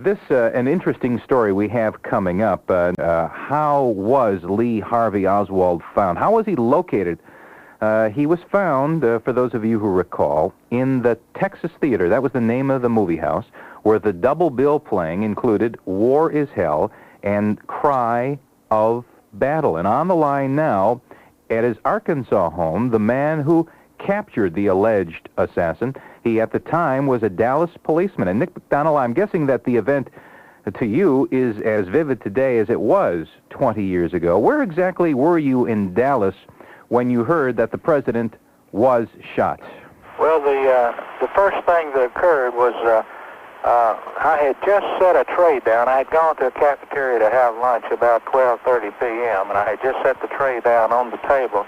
This, an interesting story we have coming up. How was Lee Harvey Oswald found? How was he located? He was found, for those of you who recall, in the Texas Theater. That was the name of the movie house, where the double bill playing included War is Hell and Cry of Battle. And on the line now, at his Arkansas home, the man who captured the alleged assassin. He, at the time, was a Dallas policeman. And Nick McDonald, I'm guessing that the event to you is as vivid today as it was 20 years ago. Where exactly were you in Dallas when you heard that the president was shot? Well, the first thing that occurred was I had just set a tray down. I had gone to a cafeteria to have lunch about 12:30 p.m., and I had just set the tray down on the table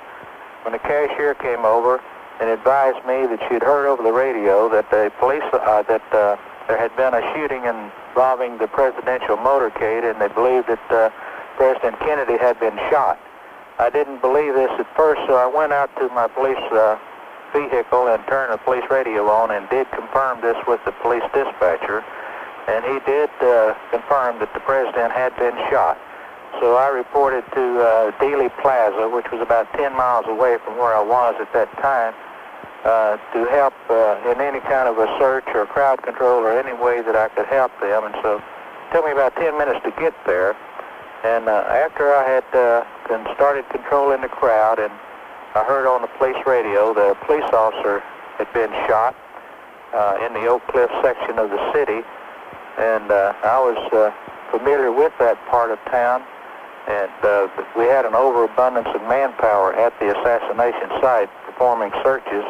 when the cashier came over and advised me that she had heard over the radio that the police there had been a shooting involving the presidential motorcade, and they believed that President Kennedy had been shot. I didn't believe this at first, so I went out to my police vehicle and turned the police radio on and did confirm this with the police dispatcher, and he did confirm that the president had been shot. So I reported to Dealey Plaza, which was about 10 miles away from where I was at that time, to help in any kind of a search or crowd control or any way that I could help them. And so it took me about 10 minutes to get there. And after I had started controlling the crowd, and I heard on the police radio that a police officer had been shot in the Oak Cliff section of the city. And I was familiar with that part of town. And we had an overabundance of manpower at the assassination site performing searches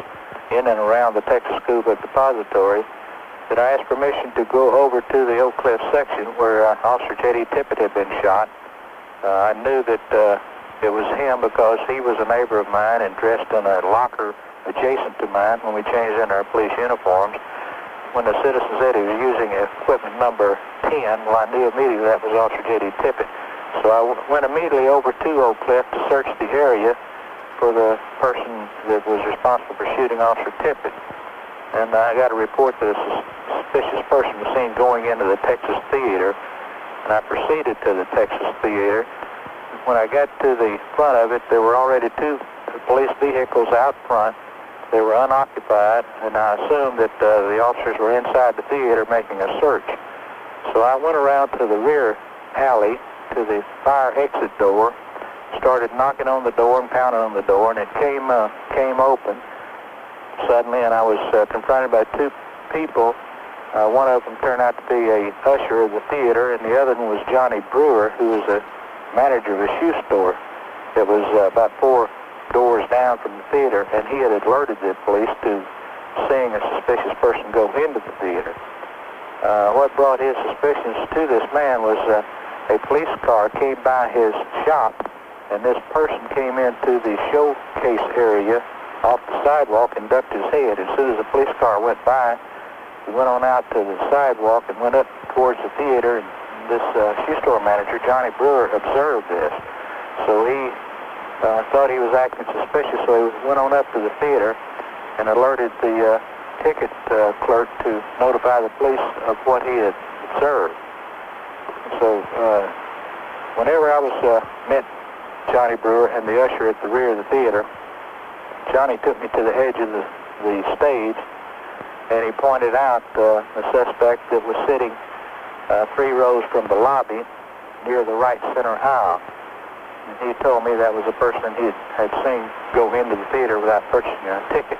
in and around the Texas Scuba Depository, that I asked permission to go over to the Oak Cliff section where Officer J.D. Tippett had been shot. I knew that it was him because he was a neighbor of mine and dressed in a locker adjacent to mine when we changed into our police uniforms. When the citizen said he was using equipment number 10, well, I knew immediately that was Officer J.D. Tippett. So I went immediately over to Oak Cliff to search the area for the person that was responsible for shooting Officer Tippett. And I got a report that a suspicious person was seen going into the Texas Theater, and I proceeded to the Texas Theater. When I got to the front of it, there were already two police vehicles out front. They were unoccupied, and I assumed that the officers were inside the theater making a search. So I went around to the rear alley to the fire exit door, started knocking on the door and pounding on the door, and it came open suddenly, and I was confronted by two people. One of them turned out to be a usher of the theater, and the other one was Johnny Brewer, who was a manager of a shoe store that was about 4 doors down from the theater, and he had alerted the police to seeing a suspicious person go into the theater. What brought his suspicions to this man was a police car came by his shop, and this person came into the showcase area off the sidewalk and ducked his head. As soon as the police car went by, he went on out to the sidewalk and went up towards the theater, and this shoe store manager, Johnny Brewer, observed this. So he thought he was acting suspicious, so he went on up to the theater and alerted the ticket clerk to notify the police of what he had observed. So whenever I was met Johnny Brewer and the usher at the rear of the theater, Johnny took me to the edge of the stage, and he pointed out a suspect that was sitting 3 rows from the lobby near the right center aisle. And he told me that was a person he had seen go into the theater without purchasing a ticket.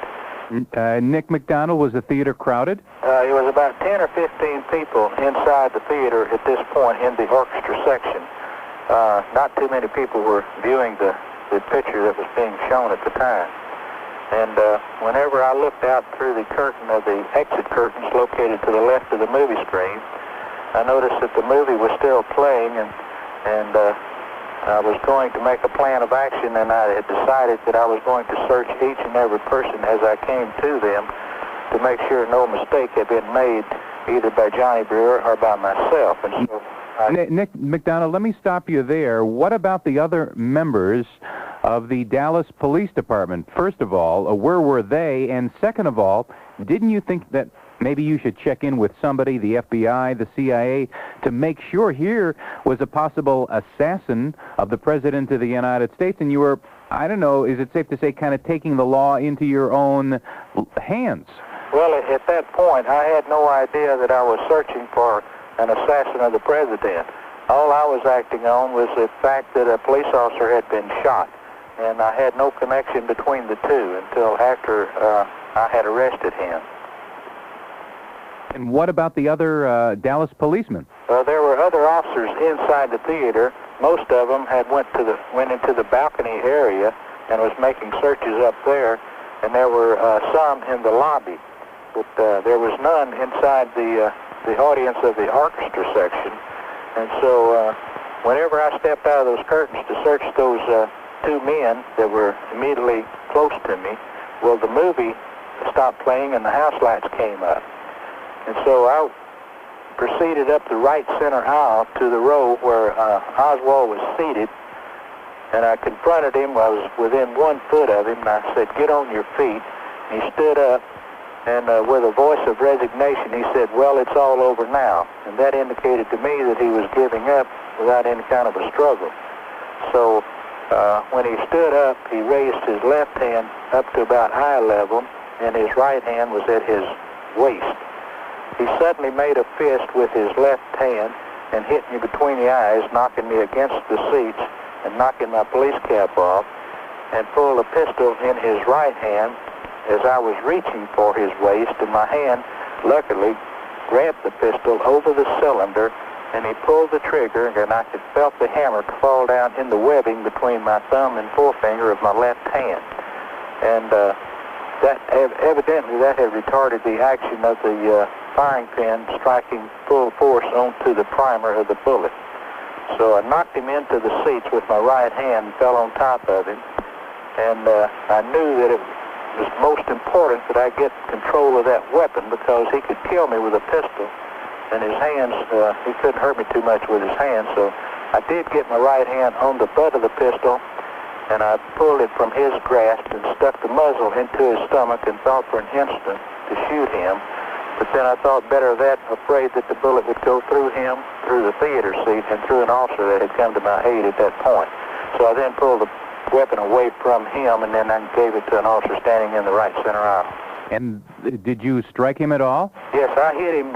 Nick McDonald, was the theater crowded? It was about 10 or 15 people inside the theater at this point in the orchestra section. Not too many people were viewing the picture that was being shown at the time. And whenever I looked out through the curtain of the exit curtains located to the left of the movie screen, I noticed that the movie was still playing, and I was going to make a plan of action, and I had decided that I was going to search each and every person as I came to them to make sure no mistake had been made either by Johnny Brewer or by myself. And so Nick McDonald, let me stop you there. What about the other members of the Dallas Police Department? First of all, where were they? And second of all, didn't you think that maybe you should check in with somebody, the FBI, the CIA, to make sure here was a possible assassin of the President of the United States, and you were, I don't know, is it safe to say, kind of taking the law into your own hands? Well, at that point, I had no idea that I was searching for an assassin of the President. All I was acting on was the fact that a police officer had been shot, and I had no connection between the two until after I had arrested him. And what about the other Dallas policemen? There were other officers inside the theater. Most of them had went into the balcony area and was making searches up there, and there were some in the lobby, but there was none inside the audience of the orchestra section. And so whenever I stepped out of those curtains to search those two men that were immediately close to me, well, the movie stopped playing and the house lights came up. And so I proceeded up the right center aisle to the row where Oswald was seated, and I confronted him. I was within 1 foot of him, and I said, "Get on your feet." And he stood up, and with a voice of resignation, he said, "Well, it's all over now." And that indicated to me that he was giving up without any kind of a struggle. So when he stood up, he raised his left hand up to about eye level, and his right hand was at his waist. He suddenly made a fist with his left hand and hit me between the eyes, knocking me against the seats and knocking my police cap off, and pulled a pistol in his right hand as I was reaching for his waist, and my hand, luckily, grabbed the pistol over the cylinder, and he pulled the trigger, and I felt the hammer fall down in the webbing between my thumb and forefinger of my left hand. And that evidently that had retarded the action of the firing pin striking full force onto the primer of the bullet. So I knocked him into the seats with my right hand and fell on top of him. And I knew that it was most important that I get control of that weapon, because he could kill me with a pistol. And his hands, he couldn't hurt me too much with his hands. So I did get my right hand on the butt of the pistol, and I pulled it from his grasp and stuck the muzzle into his stomach and thought for an instant to shoot him. But then I thought better of that, afraid that the bullet would go through him, through the theater seat, and through an officer that had come to my aid at that point. So I then pulled the weapon away from him, and then I gave it to an officer standing in the right center aisle. And did you strike him at all? Yes, I hit him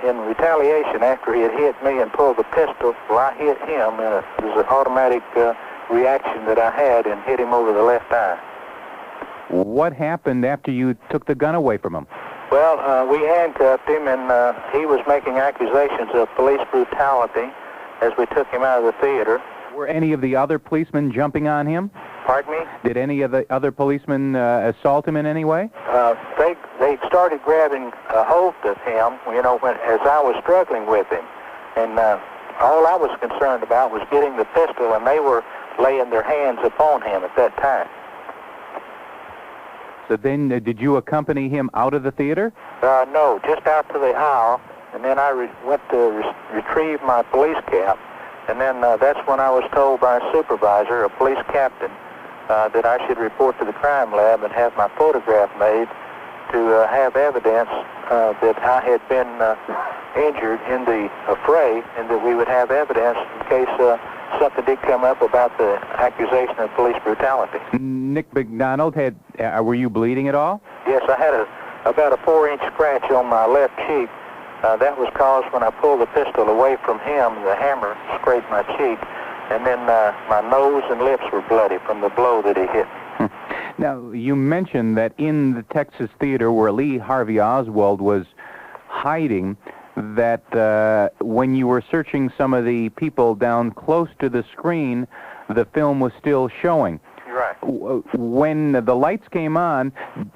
in retaliation after he had hit me and pulled the pistol. Well, I hit him, and it was an automatic reaction that I had, and hit him over the left eye. What happened after you took the gun away from him? Well, we handcuffed him, and he was making accusations of police brutality as we took him out of the theater. Were any of the other policemen jumping on him? Pardon me? Did any of the other policemen assault him in any way? They started grabbing a hold of him, you know, as I was struggling with him. And all I was concerned about was getting the pistol, and they were laying their hands upon him at that time. So then, did you accompany him out of the theater? No, just out to the aisle, and then I went to retrieve my police cap, and then that's when I was told by a supervisor, a police captain, that I should report to the crime lab and have my photograph made to have evidence that I had been injured in the affray, and that we would have evidence in case something did come up about the accusation of police brutality. Nick McDonald, were you bleeding at all? Yes, I had about a 4-inch scratch on my left cheek. That was caused when I pulled the pistol away from him. The hammer scraped my cheek, and then my nose and lips were bloody from the blow that he hit me. Now, you mentioned that in the Texas theater where Lee Harvey Oswald was hiding, that when you were searching some of the people down close to the screen, the film was still showing. Right. When the lights came on,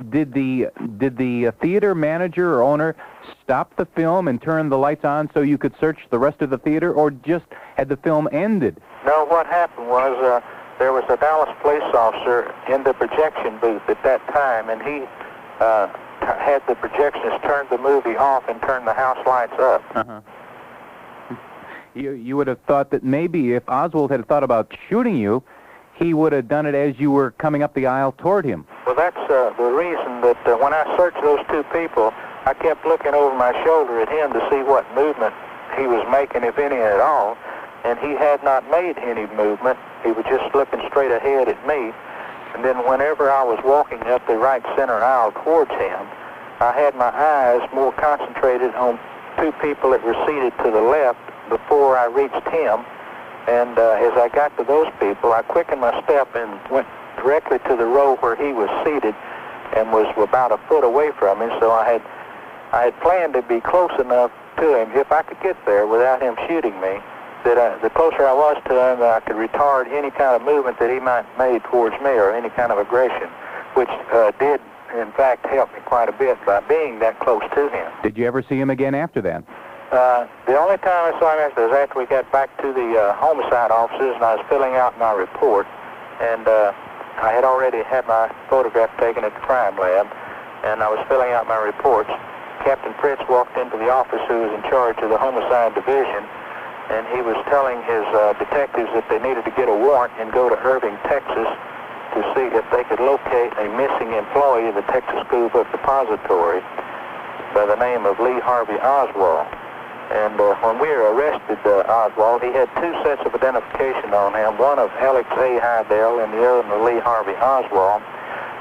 did the theater manager or owner stop the film and turn the lights on so you could search the rest of the theater, or just had the film ended? No, what happened was there was a Dallas police officer in the projection booth at that time, and he had the projectionist turn the movie off and turn the house lights up. Uh-huh. You would have thought that maybe if Oswald had thought about shooting you, he would have done it as you were coming up the aisle toward him. Well, that's the reason that when I searched those two people, I kept looking over my shoulder at him to see what movement he was making, if any at all, and he had not made any movement. He was just looking straight ahead at me. And then whenever I was walking up the right center aisle towards him, I had my eyes more concentrated on two people that were seated to the left before I reached him. And as I got to those people, I quickened my step and went directly to the row where he was seated and was about a foot away from him. So I had planned to be close enough to him, if I could get there without him shooting me, that the closer I was to him, I could retard any kind of movement that he might have made towards me or any kind of aggression, which did, in fact, help me quite a bit by being that close to him. Did you ever see him again after that? The only time I saw him after was after we got back to the homicide offices, and I was filling out my report, and I had already had my photograph taken at the crime lab, and I was filling out my reports. Captain Fritz walked into the office, who was in charge of the homicide division, and he was telling his detectives that they needed to get a warrant and go to Irving, Texas, to see if they could locate a missing employee of the Texas School Book Depository by the name of Lee Harvey Oswald. And when we arrested Oswald, he had two sets of identification on him, one of Alex A. Hydell and the other of Lee Harvey Oswald,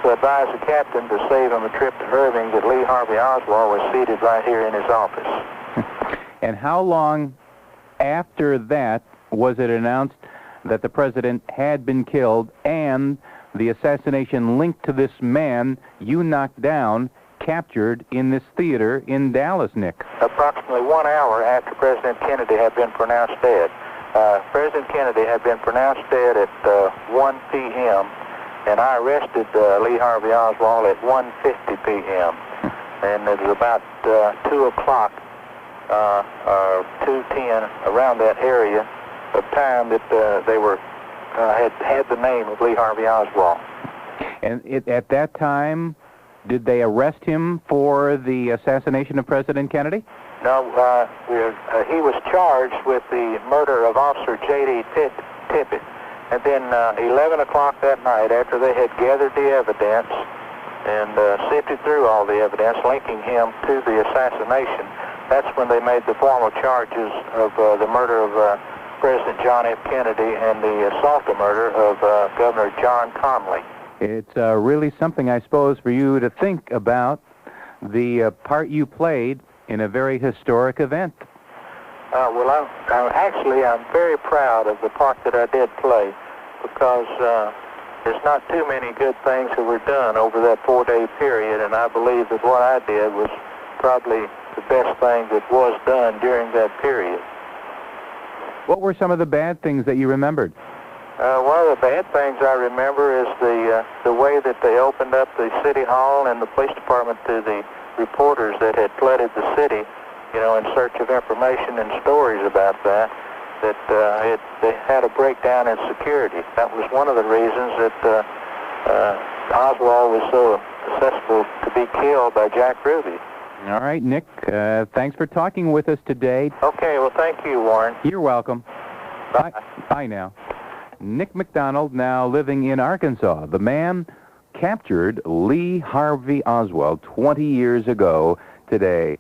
who advised the captain to save him a trip to Irving that Lee Harvey Oswald was seated right here in his office. And how long after that was it announced that the president had been killed and the assassination linked to this man you knocked down, captured in this theater in Dallas, Nick? Approximately 1 hour after President Kennedy had been pronounced dead. President Kennedy had been pronounced dead at 1 p.m., and I arrested Lee Harvey Oswald at 1:50 p.m. And it was about 2 o'clock, 2:10, around that area of time that they were had the name of Lee Harvey Oswald. And at that time, did they arrest him for the assassination of President Kennedy? No, he was charged with the murder of Officer J.D. Tippett. And then 11 o'clock that night, after they had gathered the evidence and sifted through all the evidence linking him to the assassination, that's when they made the formal charges of the murder of President John F. Kennedy and the assault and murder of Governor John Connally. It's really something, I suppose, for you to think about the part you played in a very historic event. Well, I'm very proud of the part that I did play, because there's not too many good things that were done over that 4-day period, and I believe that what I did was probably the best thing that was done during that period. What were some of the bad things that you remembered? One of the bad things I remember is the way that they opened up the city hall and the police department to the reporters that had flooded the city, you know, in search of information and stories about that they had a breakdown in security. That was one of the reasons that Oswald was so susceptible to be killed by Jack Ruby. All right, Nick, thanks for talking with us today. Okay, well, thank you, Warren. You're welcome. Bye. Bye now. Nick McDonald, now living in Arkansas. The man captured Lee Harvey Oswald 20 years ago today.